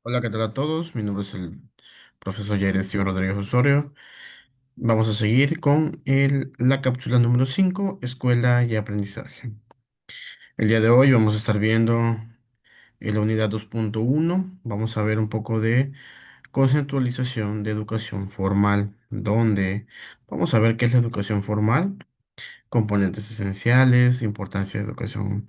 Hola, ¿qué tal a todos? Mi nombre es el profesor Jair Steven Rodríguez Osorio. Vamos a seguir con la cápsula número 5, Escuela y Aprendizaje. El día de hoy vamos a estar viendo la unidad 2.1. Vamos a ver un poco de conceptualización de educación formal, donde vamos a ver qué es la educación formal, componentes esenciales, importancia de educación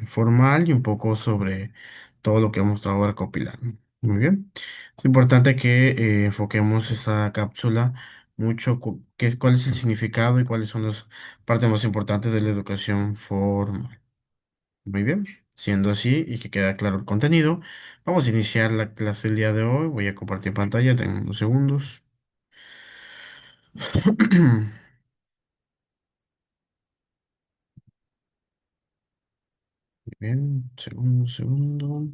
formal y un poco sobre todo lo que hemos estado recopilando. Muy bien. Es importante que enfoquemos esta cápsula mucho, cuál es el significado y cuáles son las partes más importantes de la educación formal. Muy bien. Siendo así y que queda claro el contenido, vamos a iniciar la clase el día de hoy. Voy a compartir pantalla, tengo unos segundos. Muy bien, segundo, segundo.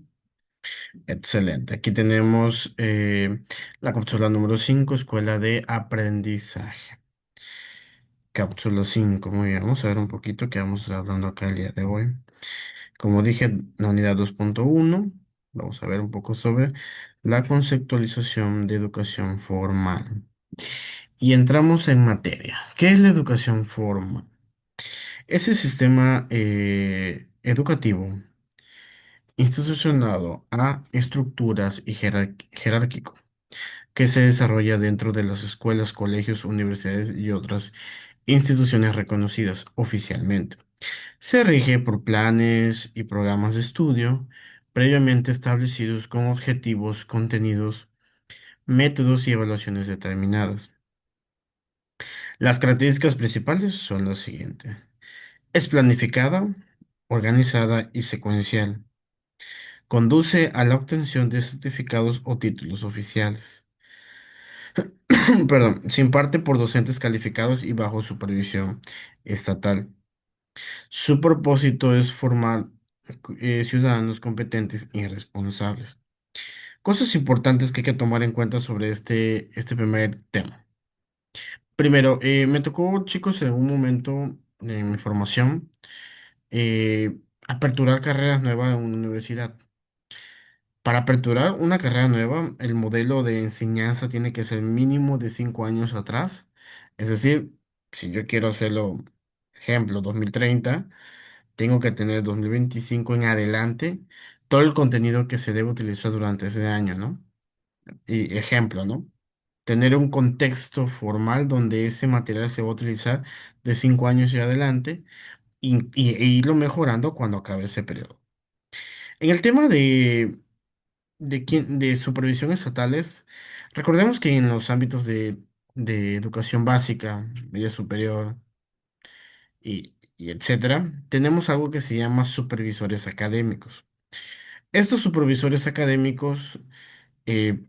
Excelente. Aquí tenemos la cápsula número 5, Escuela de Aprendizaje. Cápsula 5, muy bien. Vamos a ver un poquito qué vamos hablando acá el día de hoy. Como dije, la unidad 2.1, vamos a ver un poco sobre la conceptualización de educación formal. Y entramos en materia. ¿Qué es la educación formal? Ese sistema educativo institucionado a estructuras y jerárquico que se desarrolla dentro de las escuelas, colegios, universidades y otras instituciones reconocidas oficialmente. Se rige por planes y programas de estudio previamente establecidos con objetivos, contenidos, métodos y evaluaciones determinadas. Las características principales son las siguientes. Es planificada, organizada y secuencial. Conduce a la obtención de certificados o títulos oficiales. Perdón, se imparte por docentes calificados y bajo supervisión estatal. Su propósito es formar ciudadanos competentes y responsables. Cosas importantes que hay que tomar en cuenta sobre este primer tema. Primero, me tocó, chicos, en un momento en mi formación, aperturar carreras nuevas en una universidad. Para aperturar una carrera nueva, el modelo de enseñanza tiene que ser mínimo de 5 años atrás. Es decir, si yo quiero hacerlo, ejemplo, 2030, tengo que tener 2025 en adelante todo el contenido que se debe utilizar durante ese año, ¿no? Y ejemplo, ¿no? Tener un contexto formal donde ese material se va a utilizar de 5 años y adelante e irlo mejorando cuando acabe ese periodo. En el tema de supervisión estatales, recordemos que en los ámbitos de educación básica, media superior y etcétera, tenemos algo que se llama supervisores académicos. Estos supervisores académicos eh,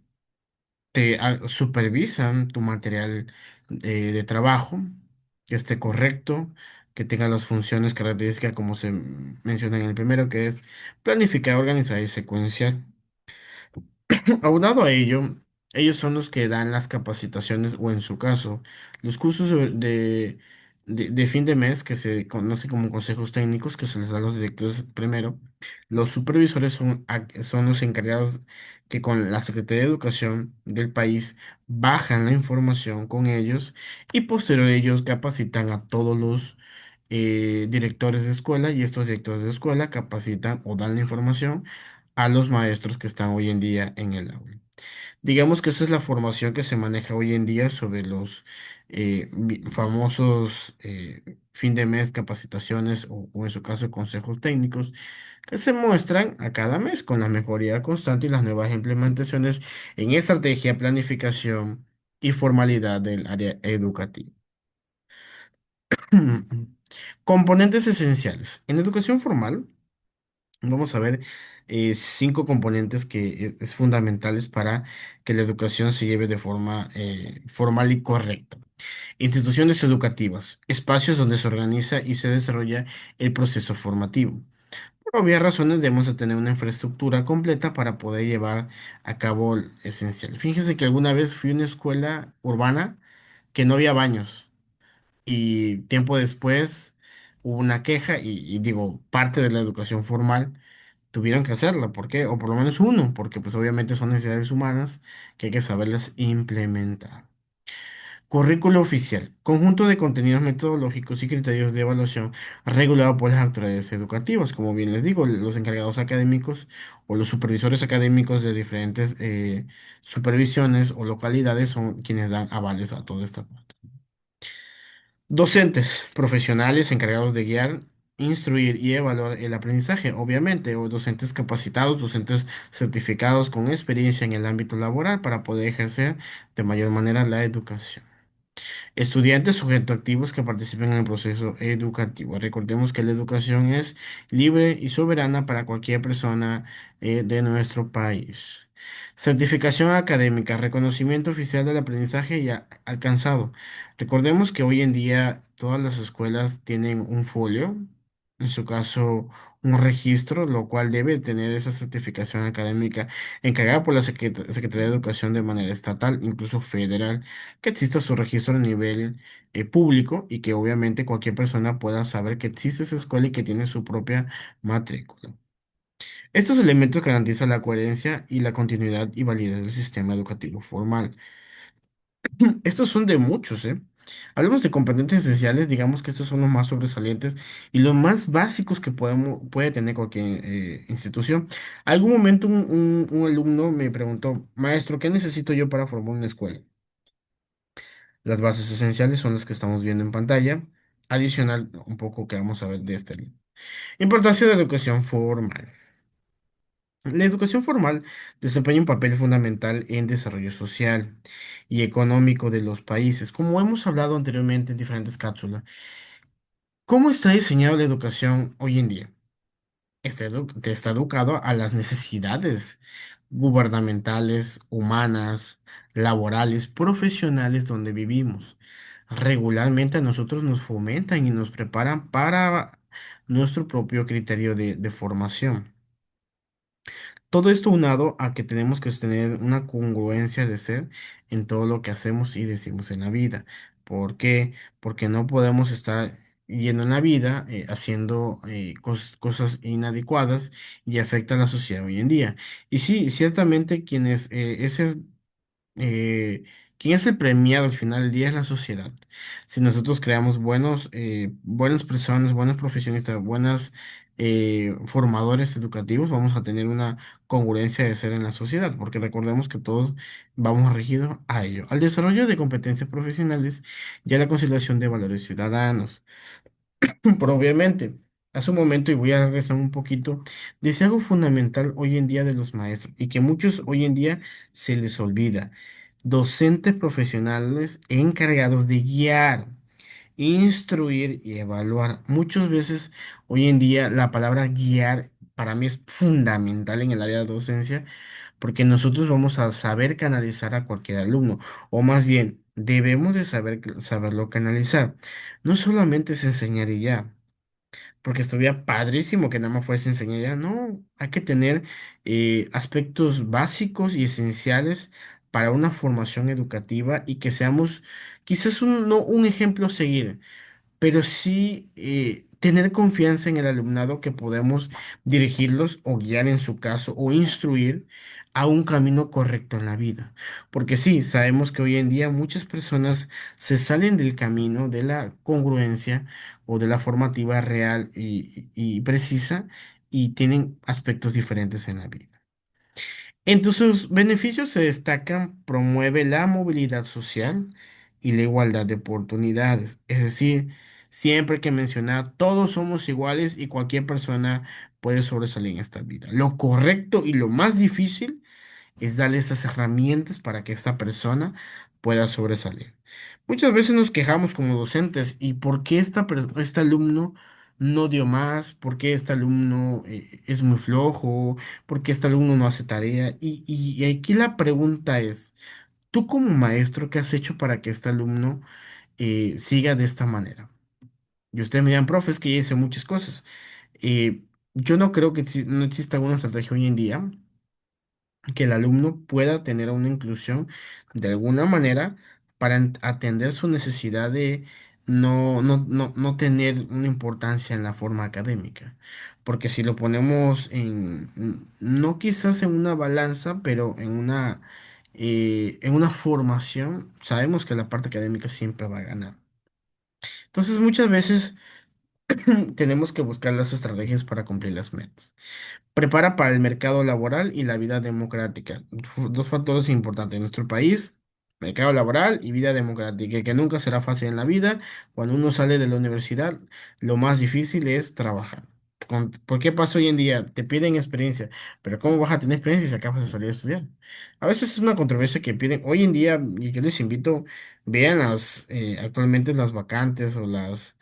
supervisan tu material de trabajo, que esté correcto, que tenga las funciones características como se menciona en el primero, que es planificar, organizar y secuenciar. Aunado a ello, ellos son los que dan las capacitaciones o en su caso, los cursos de fin de mes que se conocen como consejos técnicos que se les da a los directores primero. Los supervisores son los encargados que con la Secretaría de Educación del país bajan la información con ellos y posterior ellos capacitan a todos los directores de escuela y estos directores de escuela capacitan o dan la información a los maestros que están hoy en día en el aula. Digamos que esa es la formación que se maneja hoy en día sobre los famosos fin de mes capacitaciones o en su caso consejos técnicos que se muestran a cada mes con la mejoría constante y las nuevas implementaciones en estrategia, planificación y formalidad del área educativa. Componentes esenciales. En educación formal, vamos a ver 5 componentes que es fundamentales para que la educación se lleve de forma formal y correcta. Instituciones educativas, espacios donde se organiza y se desarrolla el proceso formativo. Por obvias razones debemos de tener una infraestructura completa para poder llevar a cabo el esencial. Fíjense que alguna vez fui a una escuela urbana que no había baños y tiempo después hubo una queja y digo, parte de la educación formal tuvieron que hacerla. ¿Por qué? O por lo menos uno, porque pues obviamente son necesidades humanas que hay que saberlas implementar. Currículo oficial. Conjunto de contenidos metodológicos y criterios de evaluación regulado por las autoridades educativas. Como bien les digo, los encargados académicos o los supervisores académicos de diferentes supervisiones o localidades son quienes dan avales a toda esta parte. Docentes profesionales encargados de guiar, instruir y evaluar el aprendizaje, obviamente, o docentes capacitados, docentes certificados con experiencia en el ámbito laboral para poder ejercer de mayor manera la educación. Estudiantes sujetos activos que participen en el proceso educativo. Recordemos que la educación es libre y soberana para cualquier persona de nuestro país. Certificación académica, reconocimiento oficial del aprendizaje ya alcanzado. Recordemos que hoy en día todas las escuelas tienen un folio, en su caso un registro, lo cual debe tener esa certificación académica encargada por la Secretaría de Educación de manera estatal, incluso federal, que exista su registro a nivel público y que obviamente cualquier persona pueda saber que existe esa escuela y que tiene su propia matrícula. Estos elementos garantizan la coherencia y la continuidad y validez del sistema educativo formal. Estos son de muchos, ¿eh? Hablamos de componentes esenciales, digamos que estos son los más sobresalientes y los más básicos que puede tener cualquier institución. Algún momento un alumno me preguntó, maestro, ¿qué necesito yo para formar una escuela? Las bases esenciales son las que estamos viendo en pantalla. Adicional, un poco que vamos a ver de este libro. Importancia de la educación formal. La educación formal desempeña un papel fundamental en desarrollo social y económico de los países, como hemos hablado anteriormente en diferentes cápsulas. ¿Cómo está diseñada la educación hoy en día? Está educado a las necesidades gubernamentales, humanas, laborales, profesionales donde vivimos. Regularmente a nosotros nos fomentan y nos preparan para nuestro propio criterio de formación. Todo esto unado a que tenemos que tener una congruencia de ser en todo lo que hacemos y decimos en la vida. ¿Por qué? Porque no podemos estar yendo en la vida haciendo cosas inadecuadas y afecta a la sociedad hoy en día. Y sí, ciertamente quienes eh, quien es el premiado al final del día es la sociedad. Si nosotros creamos buenas personas, buenos profesionistas, buenas formadores educativos, vamos a tener una congruencia de ser en la sociedad, porque recordemos que todos vamos regidos a ello, al desarrollo de competencias profesionales y a la conciliación de valores ciudadanos. Pero obviamente, hace un momento, y voy a regresar un poquito, dice algo fundamental hoy en día de los maestros y que muchos hoy en día se les olvida. Docentes profesionales encargados de guiar, instruir y evaluar. Muchas veces hoy en día la palabra guiar para mí es fundamental en el área de docencia porque nosotros vamos a saber canalizar a cualquier alumno, o más bien, debemos de saberlo canalizar. No solamente es enseñar y ya, porque estuviera padrísimo que nada más fuese enseñar y ya, no, hay que tener aspectos básicos y esenciales para una formación educativa y que seamos quizás no un ejemplo a seguir, pero sí tener confianza en el alumnado que podemos dirigirlos o guiar en su caso o instruir a un camino correcto en la vida. Porque sí, sabemos que hoy en día muchas personas se salen del camino de la congruencia o de la formativa real y precisa y tienen aspectos diferentes en la vida. Entre sus beneficios se destacan, promueve la movilidad social y la igualdad de oportunidades. Es decir, siempre hay que mencionar, todos somos iguales y cualquier persona puede sobresalir en esta vida. Lo correcto y lo más difícil es darle esas herramientas para que esta persona pueda sobresalir. Muchas veces nos quejamos como docentes, ¿y por qué este alumno no dio más? ¿Por qué este alumno es muy flojo? ¿Por qué este alumno no hace tarea? Y aquí la pregunta es, ¿tú como maestro qué has hecho para que este alumno siga de esta manera? Y ustedes me dirán, profe, es que ya hice muchas cosas. Yo no creo que no exista alguna estrategia hoy en día que el alumno pueda tener una inclusión de alguna manera para atender su necesidad no tener una importancia en la forma académica. Porque si lo ponemos no quizás en una balanza, pero en una formación, sabemos que la parte académica siempre va a ganar. Entonces, muchas veces tenemos que buscar las estrategias para cumplir las metas. Prepara para el mercado laboral y la vida democrática. Dos factores importantes en nuestro país, mercado laboral y vida democrática, que nunca será fácil en la vida. Cuando uno sale de la universidad, lo más difícil es trabajar. ¿Por qué pasa hoy en día? Te piden experiencia, pero ¿cómo vas a tener experiencia si acabas de salir a estudiar? A veces es una controversia que piden. Hoy en día, y yo les invito, vean actualmente las vacantes o las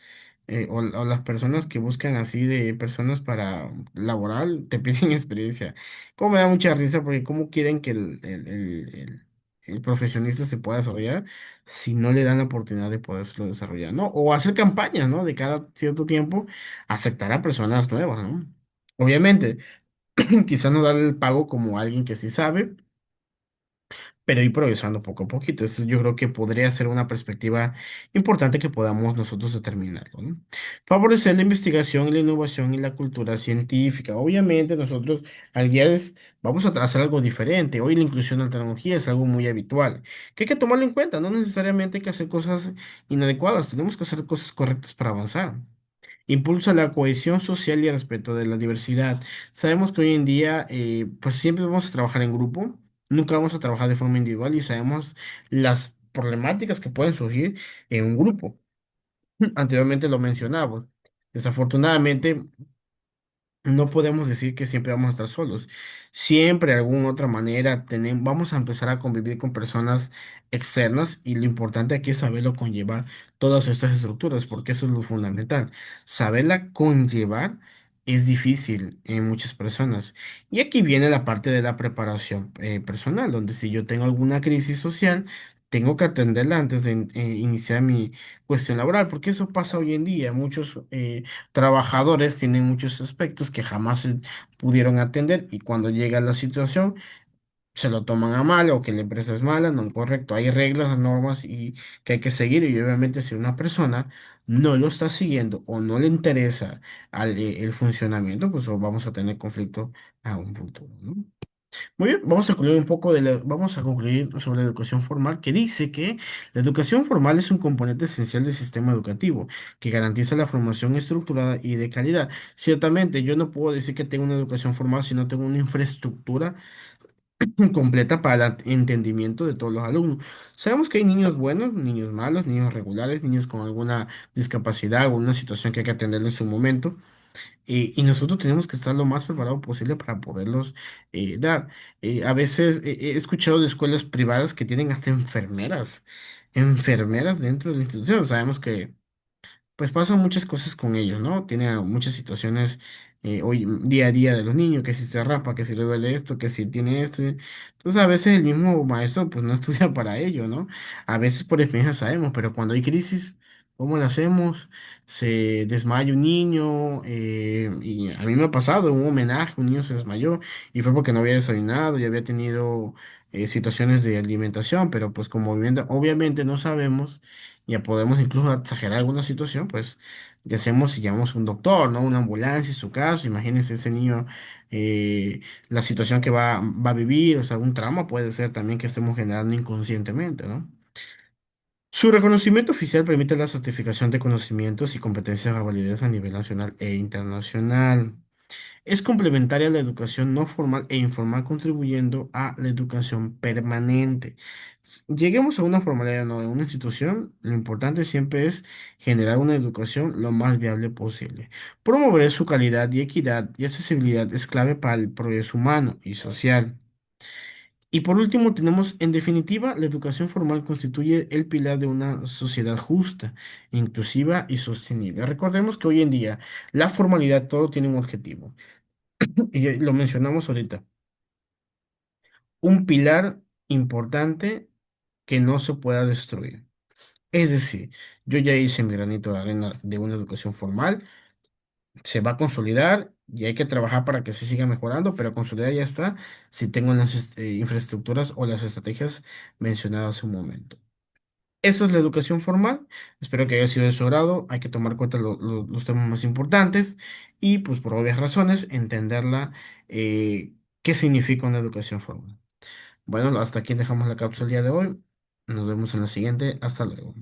personas que buscan así de personas para laboral, te piden experiencia. Como me da mucha risa porque cómo quieren que el profesionista se pueda desarrollar si no le dan la oportunidad de poderlo desarrollar, ¿no? O hacer campañas, ¿no? De cada cierto tiempo, aceptar a personas nuevas, ¿no? Obviamente, quizás no darle el pago como alguien que sí sabe, pero ir progresando poco a poquito. Eso yo creo que podría ser una perspectiva importante que podamos nosotros determinarlo, ¿no? Favorecer la investigación y la innovación y la cultura científica. Obviamente nosotros al guiarles vamos a hacer algo diferente. Hoy la inclusión de la tecnología es algo muy habitual, que hay que tomarlo en cuenta. No necesariamente hay que hacer cosas inadecuadas, tenemos que hacer cosas correctas para avanzar. Impulsa la cohesión social y el respeto de la diversidad. Sabemos que hoy en día, pues siempre vamos a trabajar en grupo, nunca vamos a trabajar de forma individual y sabemos las problemáticas que pueden surgir en un grupo. Anteriormente lo mencionamos. Desafortunadamente, no podemos decir que siempre vamos a estar solos. Siempre de alguna otra manera vamos a empezar a convivir con personas externas y lo importante aquí es saberlo conllevar todas estas estructuras, porque eso es lo fundamental. Saberla conllevar es difícil en muchas personas. Y aquí viene la parte de la preparación personal, donde si yo tengo alguna crisis social, tengo que atenderla antes de iniciar mi cuestión laboral, porque eso pasa hoy en día. Muchos trabajadores tienen muchos aspectos que jamás se pudieron atender y cuando llega la situación se lo toman a mal o que la empresa es mala, no, correcto, hay reglas, normas y que hay que seguir y obviamente si una persona no lo está siguiendo o no le interesa el funcionamiento, pues vamos a tener conflicto a un futuro, ¿no? Muy bien, vamos a concluir sobre la educación formal, que dice que la educación formal es un componente esencial del sistema educativo, que garantiza la formación estructurada y de calidad. Ciertamente, yo no puedo decir que tengo una educación formal si no tengo una infraestructura completa para el entendimiento de todos los alumnos. Sabemos que hay niños buenos, niños malos, niños regulares, niños con alguna discapacidad o una situación que hay que atender en su momento. Y nosotros tenemos que estar lo más preparado posible para poderlos dar. A veces he escuchado de escuelas privadas que tienen hasta enfermeras dentro de la institución. Sabemos que pues pasan muchas cosas con ellos, ¿no? Tiene muchas situaciones hoy día a día de los niños, que si se rapa, que si le duele esto, que si tiene esto. Entonces a veces el mismo maestro pues no estudia para ello, ¿no? A veces por experiencia sabemos, pero cuando hay crisis, ¿cómo lo hacemos? Se desmaya un niño y a mí me ha pasado en un homenaje, un niño se desmayó y fue porque no había desayunado y había tenido situaciones de alimentación, pero pues como vivienda, obviamente no sabemos ya podemos incluso exagerar alguna situación, pues ya hacemos y llamamos a un doctor, ¿no? Una ambulancia en su caso, imagínense ese niño, la situación que va a vivir, o sea, un trauma puede ser también que estemos generando inconscientemente, ¿no? Su reconocimiento oficial permite la certificación de conocimientos y competencias a validez a nivel nacional e internacional. Es complementaria a la educación no formal e informal, contribuyendo a la educación permanente. Lleguemos a una formalidad, no, en una institución, lo importante siempre es generar una educación lo más viable posible. Promover su calidad y equidad y accesibilidad es clave para el progreso humano y social. Y por último, tenemos, en definitiva, la educación formal constituye el pilar de una sociedad justa, inclusiva y sostenible. Recordemos que hoy en día la formalidad todo tiene un objetivo. Y lo mencionamos ahorita, un pilar importante que no se pueda destruir. Es decir, yo ya hice mi granito de arena de una educación formal, se va a consolidar y hay que trabajar para que se siga mejorando, pero consolidar ya está si tengo las infraestructuras o las estrategias mencionadas hace un momento. Eso es la educación formal. Espero que haya sido de su agrado. Hay que tomar en cuenta los temas más importantes y, pues, por obvias razones, entenderla, qué significa una educación formal. Bueno, hasta aquí dejamos la cápsula el día de hoy. Nos vemos en la siguiente. Hasta luego.